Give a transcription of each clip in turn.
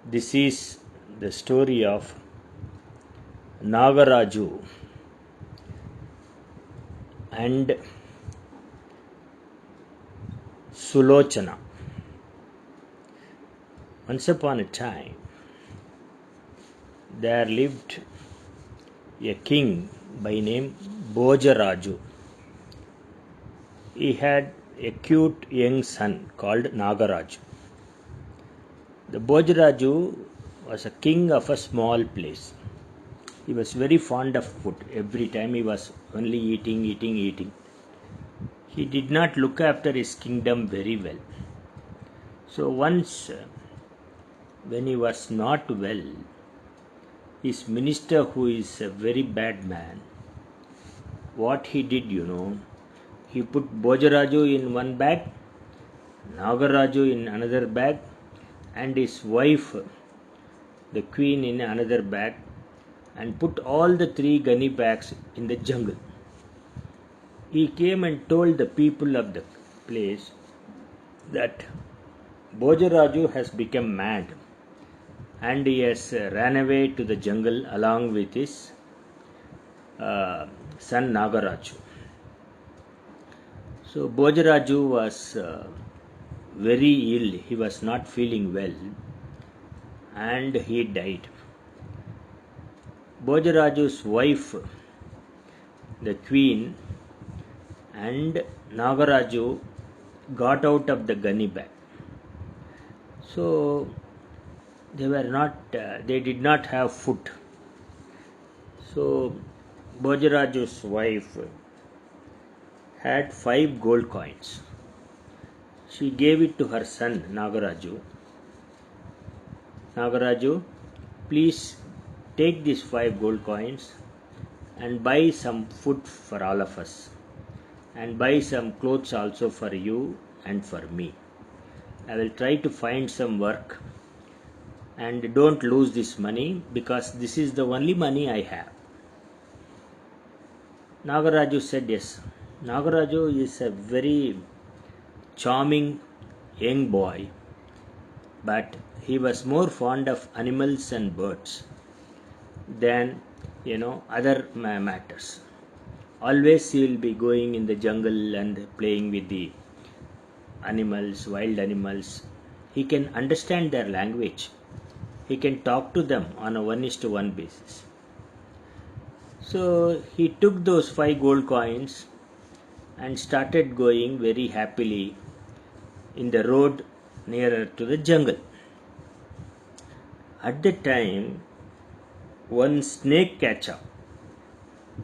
This is the story of Nagaraju and Sulochana. Once upon a time, there lived a king by name Bhojaraju. He had a cute young son called Nagaraju. The Bhojaraju was a king of a small place. He was very fond of food. Every time he was only eating. He did not look after his kingdom very well. So once, when he was not well, his minister, who is a very bad man, what he did, he put Bhojaraju in one bag, Nagaraju in another bag, and his wife, the queen, in another bag, and put all the three gunny bags in the jungle. He came and told the people of the place that Bhojaraju has become mad and he has ran away to the jungle along with his son Nagaraju. So Bhojaraju was very ill. He was not feeling well and he died. Bhojaraju's wife, the queen, and Nagaraju got out of the gunny bag. So they did not have food. So Bhojaraju's wife had 5 gold coins. She gave it to her son Nagaraju. Nagaraju, please take these 5 gold coins and buy some food for all of us, and buy some clothes also for you and for me. I will try to find some work, and don't lose this money because this is the only money I have. Nagaraju said yes. Nagaraju is a very charming young boy, but he was more fond of animals and birds than other matters. Always he will be going in the jungle and playing with the animals, wild animals. He can understand their language. He can talk to them on a 1:1 basis. So he took those 5 gold coins and started going very happily in the road nearer to the jungle. At the time, one snake catcher.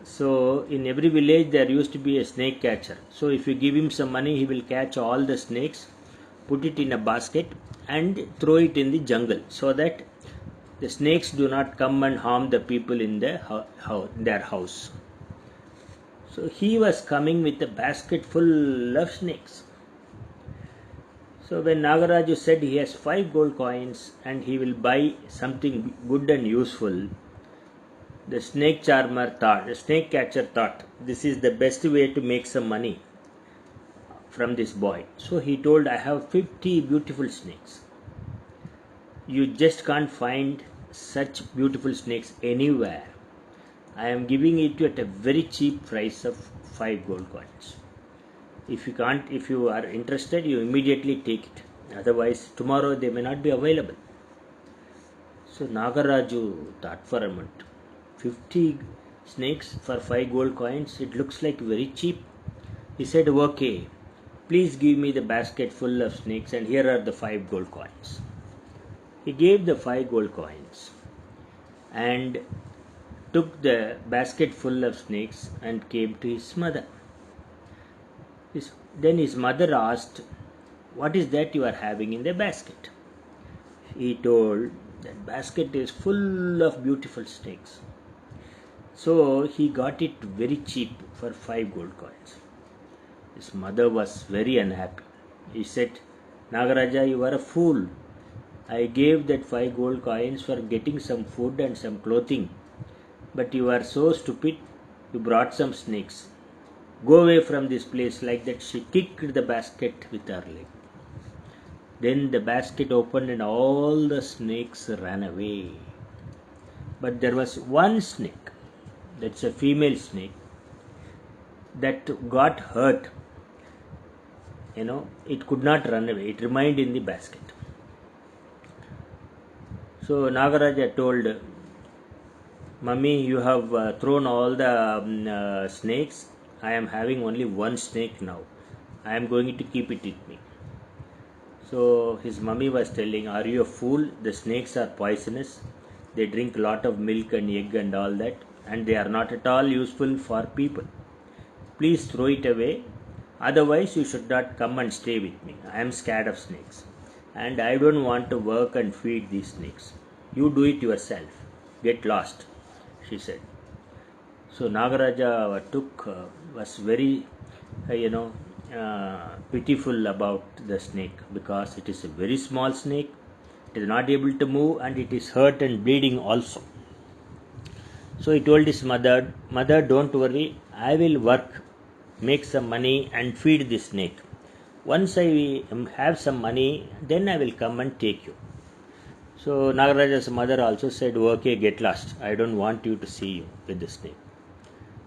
So in every village there used to be a snake catcher. So if you give him some money, he will catch all the snakes, put it in a basket and throw it in the jungle so that the snakes do not come and harm the people in their house. So he was coming with a basket full of snakes. So when Nagaraju said he has 5 gold coins and he will buy something good and useful, the snake catcher thought, this is the best way to make some money from this boy. So he told, I have 50 beautiful snakes. You just can't find such beautiful snakes anywhere. I am giving it at a very cheap price of 5 gold coins. If you are interested, you immediately take it. Otherwise, tomorrow they may not be available. So Nagaraju thought for a moment. 50 snakes for 5 gold coins, it looks like very cheap. He said, okay, please give me the basket full of snakes and here are the 5 gold coins. He gave the 5 gold coins and took the basket full of snakes and came to his mother. Then his mother asked, what is that you are having in the basket? He told, that basket is full of beautiful snakes. So he got it very cheap for 5 gold coins. His mother was very unhappy. He said, Nagaraja, you are a fool. I gave that 5 gold coins for getting some food and some clothing. But you are so stupid, you brought some snakes. Go away from this place. Like that, she kicked the basket with her leg. Then the basket opened and all the snakes ran away. But there was one snake, that's a female snake, that got hurt. It could not run away, it remained in the basket. So Nagaraja told, Mummy, you have thrown all the snakes. I am having only one snake now. I am going to keep it with me. So his mummy was telling, are you a fool? The snakes are poisonous. They drink a lot of milk and egg and all that, and they are not at all useful for people. Please throw it away. Otherwise, you should not come and stay with me. I am scared of snakes, and I don't want to work and feed these snakes. You do it yourself. Get lost, she said. So Nagaraja was very, pitiful about the snake, because it is a very small snake. It is not able to move, and it is hurt and bleeding also. So he told his mother, Mother, don't worry, I will work, make some money and feed this snake. Once I have some money, then I will come and take you. So Nagaraja's mother also said, okay, get lost. I don't want you to see you with the snake.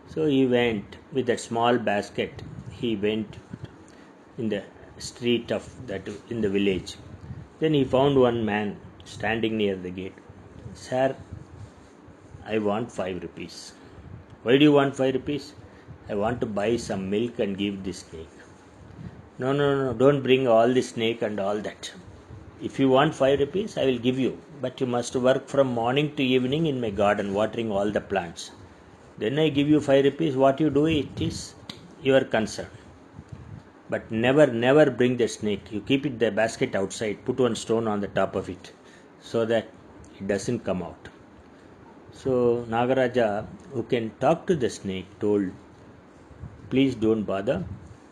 So he went with that small basket. He went in the street of that in the village. Then he found one man standing near the gate. Sir, I want 5 rupees. Why do you want 5 rupees? I want to buy some milk and give this snake. No, don't bring all the snake and all that. If you want 5 rupees, I will give you. But you must work from morning to evening in my garden, watering all the plants. Then I give you 5 rupees. What you do, it is your concern. But never bring the snake. You keep it the basket outside. Put one stone on the top of it, so that it doesn't come out. So Nagaraja, who can talk to the snake, told, please don't bother.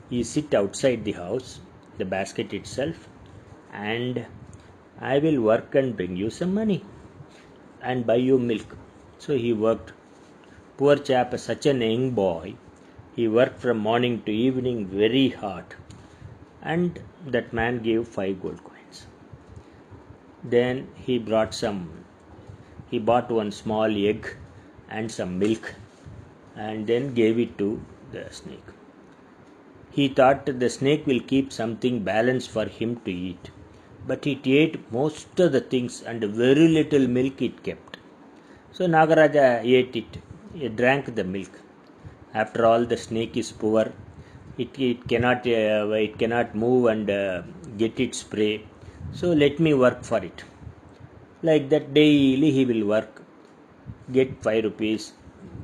You sit outside the house, the basket itself, and I will work and bring you some money and buy you milk. So he worked. Poor chap, such a young boy, he worked from morning to evening very hard, and that man gave 5 gold coins. Then he bought one small egg and some milk, and then gave it to the snake. He thought the snake will keep something balanced for him to eat, but it ate most of the things and very little milk it kept. So Nagaraja ate it. He drank the milk. After all, the snake is poor. It cannot move and get its prey. So let me work for it. Like that, daily he will work, get 5 rupees,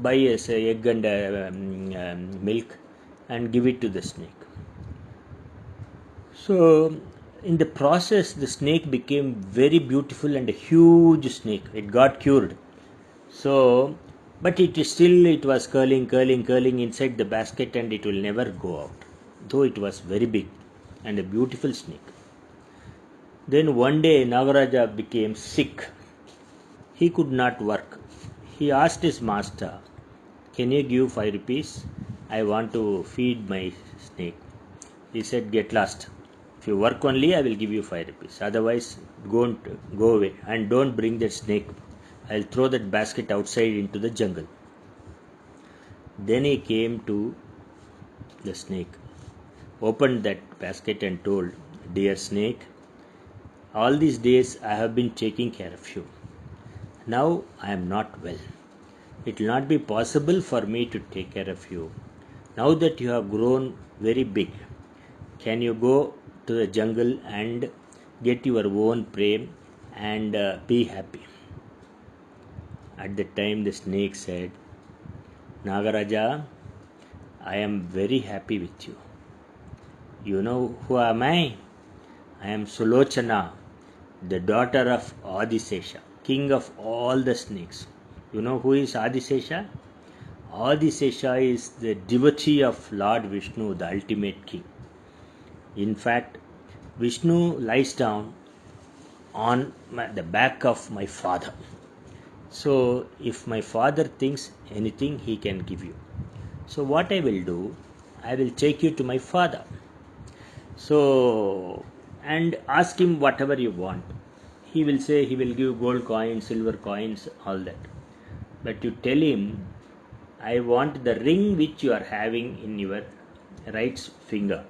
buy a egg and milk, and give it to the snake. So in the process, the snake became very beautiful and a huge snake. It got cured. So, but it was curling inside the basket, and it will never go out, though it was very big and a beautiful snake. Then one day Nagaraja became sick. He could not work. He asked his master, can you give 5 rupees? I want to feed my snake. He said, get lost. If you work only, I will give you 5 rupees. Otherwise, go away and don't bring that snake. I'll throw that basket outside into the jungle. Then he came to the snake, opened that basket and told, dear snake, all these days I have been taking care of you. Now I am not well. It will not be possible for me to take care of you. Now that you have grown very big, can you go to the jungle and get your own prey and be happy? At that time the snake said, Nagaraja, I am very happy with you. You know who am I? I am Sulochana, the daughter of Adisesha, king of all the snakes. You know who is Adisesha? Adisesha is the devotee of Lord Vishnu, the ultimate king. In fact, Vishnu lies down on the back of my father. So if my father thinks anything, he can give you. So what I will do, I will take you to my father. So, and ask him whatever you want. He will say he will give gold coins, silver coins, all that. But you tell him, I want the ring which you are having in your right finger,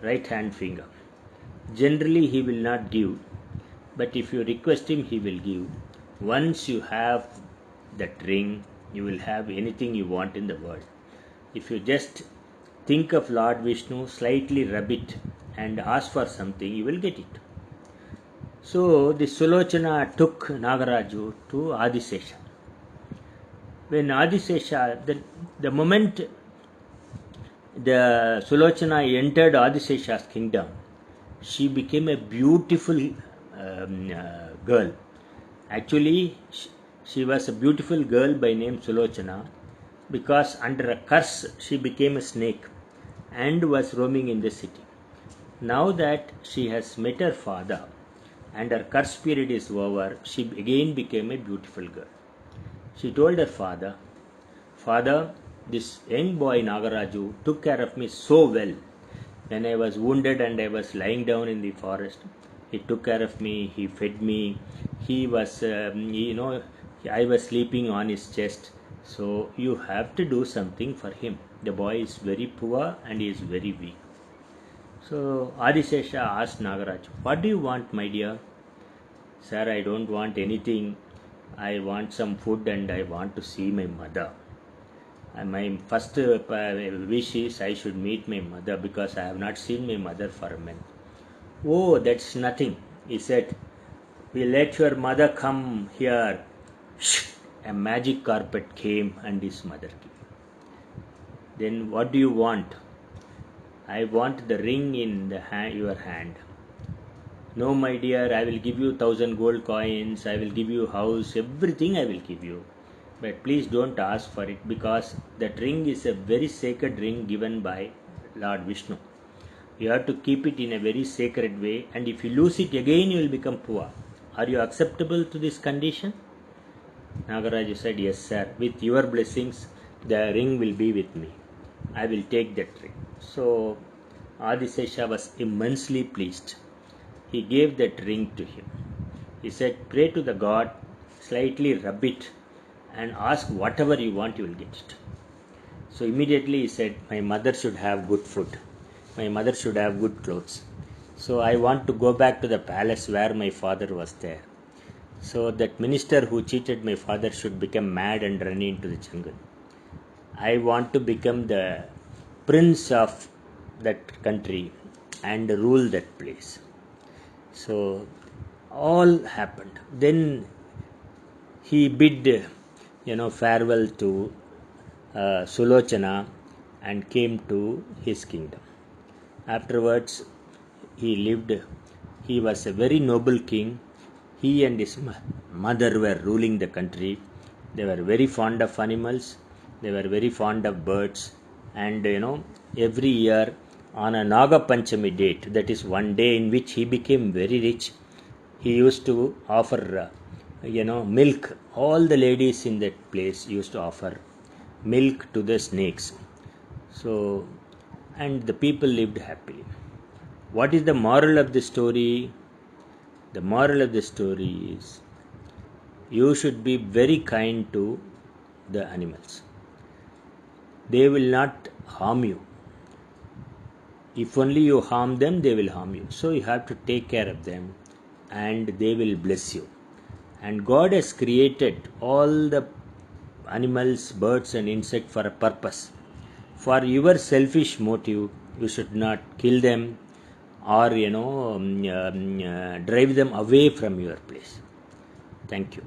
right hand finger. Generally, he will not give, but if you request him, he will give. Once you have that ring, you will have anything you want in the world. If you just think of Lord Vishnu, slightly rub it and ask for something, you will get it. So the Sulochana took Nagaraju to Adisesha. When Adisesha, the moment the Sulochana entered Adisesha's kingdom, she became a beautiful girl. Actually, she was a beautiful girl by name Sulochana, because under a curse she became a snake and was roaming in the city. Now that she has met her father and her curse period is over, she again became a beautiful girl. She told her father, Father, this young boy Nagaraju took care of me so well. When I was wounded and I was lying down in the forest, he took care of me, he fed me, he was, I was sleeping on his chest. So you have to do something for him. The boy is very poor and he is very weak. So Adisesha asked Nagaraj, what do you want, my dear? Sir, I don't want anything. I want some food and I want to see my mother. And my first wish is I should meet my mother, because I have not seen my mother for a month. Oh, that's nothing, he said. We let your mother come here. A magic carpet came and his mother came. Then what do you want? I want the ring in your hand. No, my dear, I will give you 1,000 gold coins, I will give you house, everything I will give you. But please don't ask for it, because that ring is a very sacred ring given by Lord Vishnu. You have to keep it in a very sacred way, and if you lose it again, you will become poor. Are you acceptable to this condition? Nagaraju said, yes, sir. With your blessings, the ring will be with me. I will take that ring. So Adisesha was immensely pleased. He gave that ring to him. He said, pray to the god, slightly rub it, and ask whatever you want, you will get it. So immediately he said, my mother should have good food. My mother should have good clothes. So I want to go back to the palace where my father was there. So that minister who cheated my father should become mad and run into the jungle. I want to become the prince of that country and rule that place. So all happened. Then he bid, farewell to Sulochana and came to his kingdom. Afterwards, he was a very noble king. He and his mother were ruling the country. They were very fond of animals. They were very fond of birds. And, every year on a Naga Panchami date, that is one day in which he became very rich, he used to offer, milk. All the ladies in that place used to offer milk to the snakes. So, and the people lived happily. What is the moral of the story? The moral of the story is you should be very kind to the animals. They will not harm you. If only you harm them, they will harm you. So you have to take care of them and they will bless you. And God has created all the animals, birds and insects for a purpose. For your selfish motive, you should not kill them or drive them away from your place. Thank you.